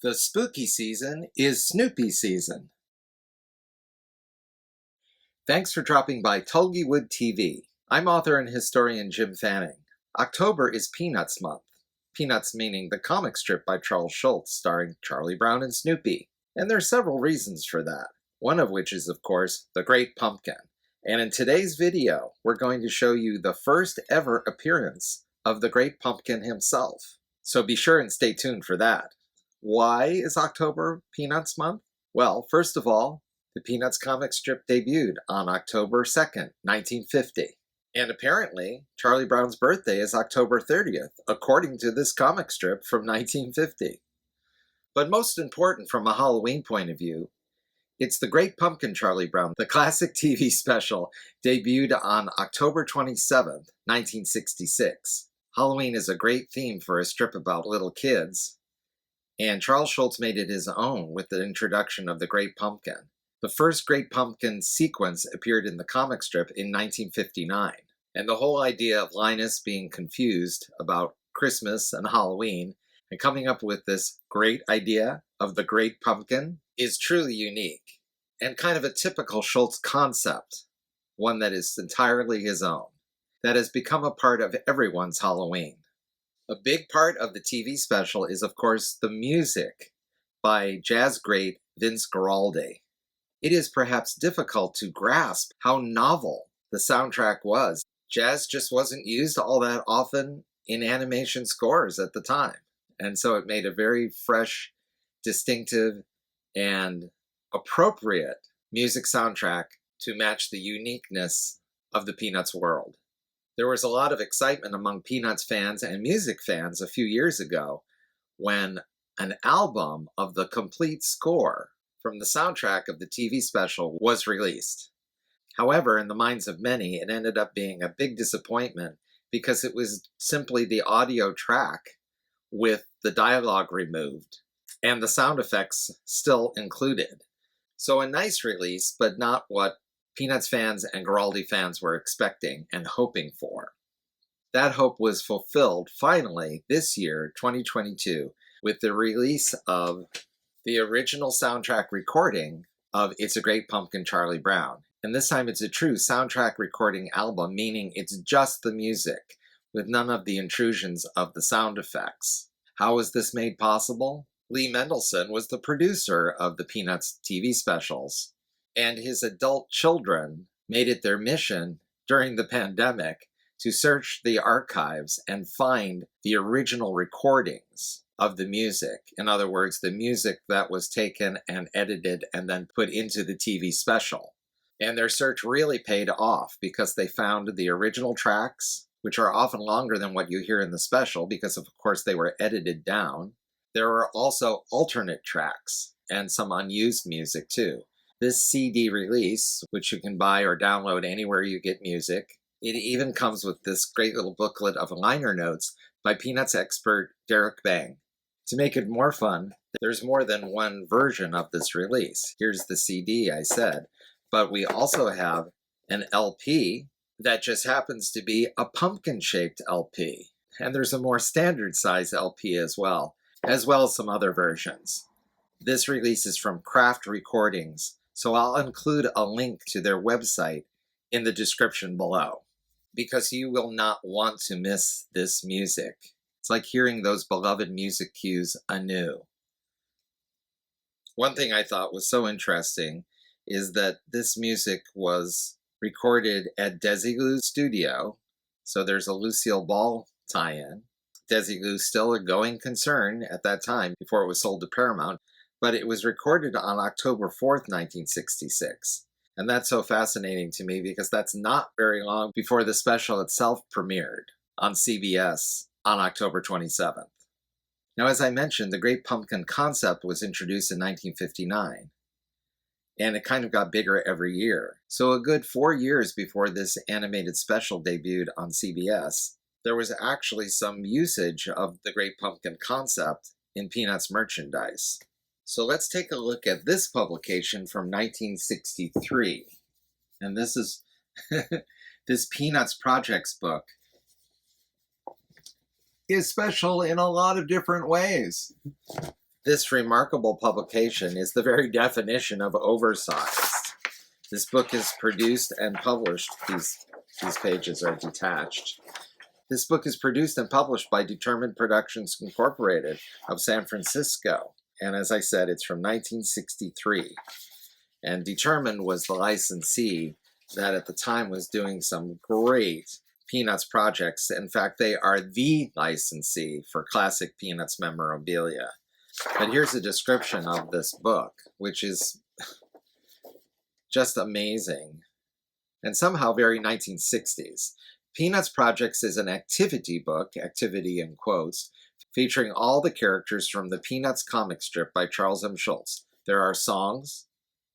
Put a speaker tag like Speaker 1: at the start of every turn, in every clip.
Speaker 1: The spooky season is Snoopy season. Thanks for dropping by Tulgey TV. I'm author and historian Jim Fanning. October is Peanuts month. Peanuts meaning the comic strip by Charles Schulz starring Charlie Brown and Snoopy. And there are several reasons for that. One of which is, of course, The Great Pumpkin. And in today's video, we're going to show you the first ever appearance of the Great Pumpkin himself. So be sure and stay tuned for that. Why is October Peanuts month? Well, first of all, the Peanuts comic strip debuted on October 2nd, 1950. And apparently, Charlie Brown's birthday is October 30th, according to this comic strip from 1950. But most important from a Halloween point of view, it's The Great Pumpkin Charlie Brown, the classic TV special, debuted on October 27th, 1966. Halloween is a great theme for a strip about little kids, and Charles Schulz made it his own with the introduction of The Great Pumpkin. The first Great Pumpkin sequence appeared in the comic strip in 1959, and the whole idea of Linus being confused about Christmas and Halloween and coming up with this great idea of the Great Pumpkin is truly unique and kind of a typical Schulz concept, one that is entirely his own, that has become a part of everyone's Halloween. A big part of the TV special is, of course, the music by jazz great Vince Guaraldi. It is perhaps difficult to grasp how novel the soundtrack was. Jazz just wasn't used all that often in animation scores at the time, and so it made a very fresh, distinctive, and appropriate music soundtrack to match the uniqueness of the Peanuts world. There was a lot of excitement among Peanuts fans and music fans a few years ago when an album of the complete score from the soundtrack of the TV special was released. However, in the minds of many, it ended up being a big disappointment because it was simply the audio track with the dialogue removed and the sound effects still included. So a nice release, but not what Peanuts fans and Guaraldi fans were expecting and hoping for. That hope was fulfilled finally this year, 2022, with the release of the original soundtrack recording of It's a Great Pumpkin Charlie Brown. And this time it's a true soundtrack recording album, meaning it's just the music, with none of the intrusions of the sound effects. How was this made possible? Lee Mendelsohn was the producer of the Peanuts TV specials, and his adult children made it their mission during the pandemic to search the archives and find the original recordings of the music. In other words, the music that was taken and edited and then put into the TV special. And their search really paid off because they found the original tracks, which are often longer than what you hear in the special because, of course, they were edited down. There were also alternate tracks and some unused music, too. This CD release, which you can buy or download anywhere you get music, it even comes with this great little booklet of liner notes by Peanuts expert Derek Bang. To make it more fun, there's more than one version of this release. Here's the CD, I said, but we also have an LP that just happens to be a pumpkin-shaped LP. And there's a more standard size LP as well as some other versions. This release is from Craft Recordings, so I'll include a link to their website in the description below, because you will not want to miss this music. It's like hearing those beloved music cues anew. One thing I thought was so interesting is that this music was recorded at Desiglou's studio, so there's a Lucille Ball tie-in. Desiglu still a going concern at that time before it was sold to Paramount, but it was recorded on October 4th, 1966. And that's so fascinating to me because that's not very long before the special itself premiered on CBS on October 27th. Now, as I mentioned, the Great Pumpkin concept was introduced in 1959, and it kind of got bigger every year. So a good 4 years before this animated special debuted on CBS, there was actually some usage of the Great Pumpkin concept in Peanuts merchandise. So let's take a look at this publication from 1963. And this is this Peanuts Projects book is special in a lot of different ways. This remarkable publication is the very definition of oversized. This book is produced and published. These pages are detached. This book is produced and published by Determined Productions Incorporated of San Francisco. And as I said, it's from 1963. And Determined was the licensee that at the time was doing some great Peanuts projects. In fact, they are the licensee for classic Peanuts memorabilia. But here's a description of this book, which is just amazing and somehow very 1960s. Peanuts Projects is an activity book, activity in quotes, featuring all the characters from the Peanuts comic strip by Charles M. Schulz. There are songs,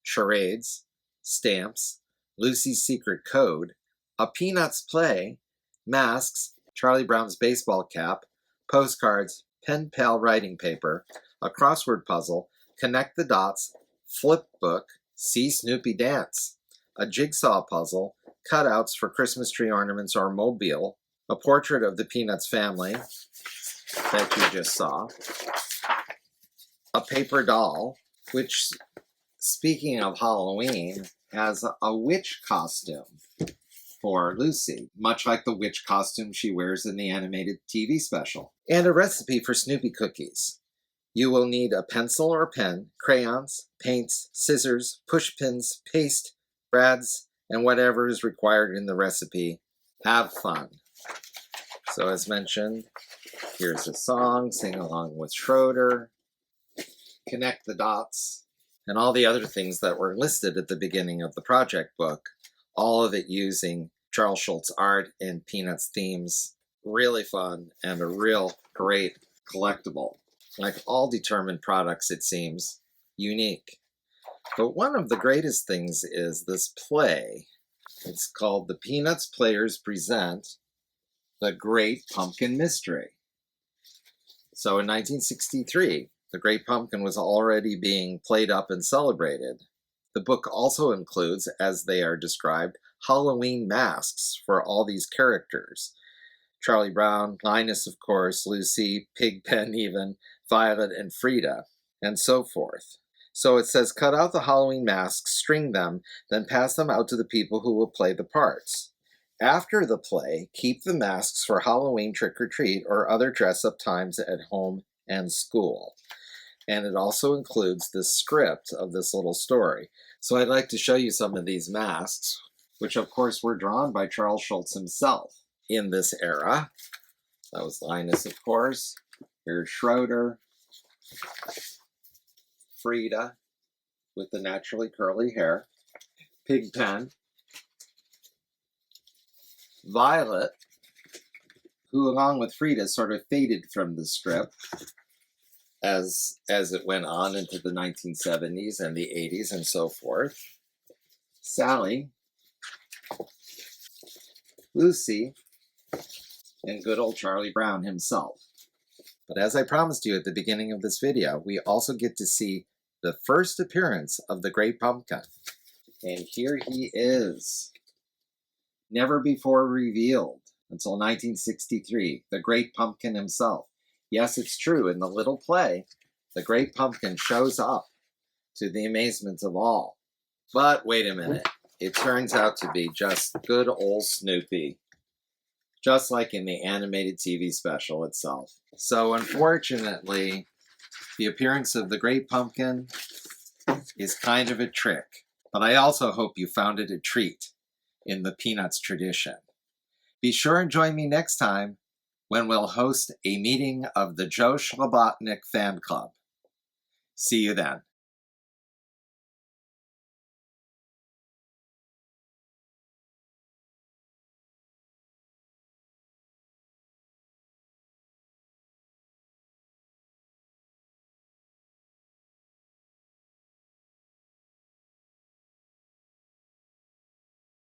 Speaker 1: charades, stamps, Lucy's Secret Code, a Peanuts play, masks, Charlie Brown's baseball cap, postcards, pen pal writing paper, a crossword puzzle, connect the dots, flip book, see Snoopy dance, a jigsaw puzzle, cutouts for Christmas tree ornaments or mobile, a portrait of the Peanuts family that you just saw, a paper doll, which, speaking of Halloween, has a witch costume for Lucy, much like the witch costume she wears in the animated TV special, and a recipe for Snoopy cookies. You will need a pencil or pen, crayons, paints, scissors, push pins, paste, brads, and whatever is required in the recipe. Have fun. So as mentioned, here's a song, sing along with Schroeder, connect the dots, and all the other things that were listed at the beginning of the project book, all of it using Charles Schulz art and Peanuts themes. Really fun and a real great collectible. Like all Determined products, it seems, unique. But one of the greatest things is this play. It's called The Peanuts Players Present The Great Pumpkin Mystery. So in 1963, The Great Pumpkin was already being played up and celebrated. The book also includes, as they are described, Halloween masks for all these characters. Charlie Brown, Linus, of course, Lucy, Pigpen even, Violet, and Frida, and so forth. So it says, cut out the Halloween masks, string them, then pass them out to the people who will play the parts. After the play, keep the masks for Halloween trick-or-treat or other dress-up times at home and school. And it also includes the script of this little story. So I'd like to show you some of these masks, which of course were drawn by Charles Schulz himself in this era. That was Linus, of course. Here's Schroeder, Frida with the naturally curly hair, Pigpen, Violet, who along with Frida sort of faded from the strip as it went on into the 1970s and the 80s and so forth, Sally, Lucy, and good old Charlie Brown himself. But as I promised you at the beginning of this video, we also get to see the first appearance of the Great Pumpkin. And here he is, never before revealed until 1963, the Great Pumpkin himself. Yes, it's true, in the little play, the Great Pumpkin shows up to the amazement of all. But wait a minute, it turns out to be just good old Snoopy, just like in the animated TV special itself. So unfortunately, the appearance of the Great Pumpkin is kind of a trick, but I also hope you found it a treat in the Peanuts tradition. Be sure and join me next time when we'll host a meeting of the Joe Schlabotnick fan club. See you then.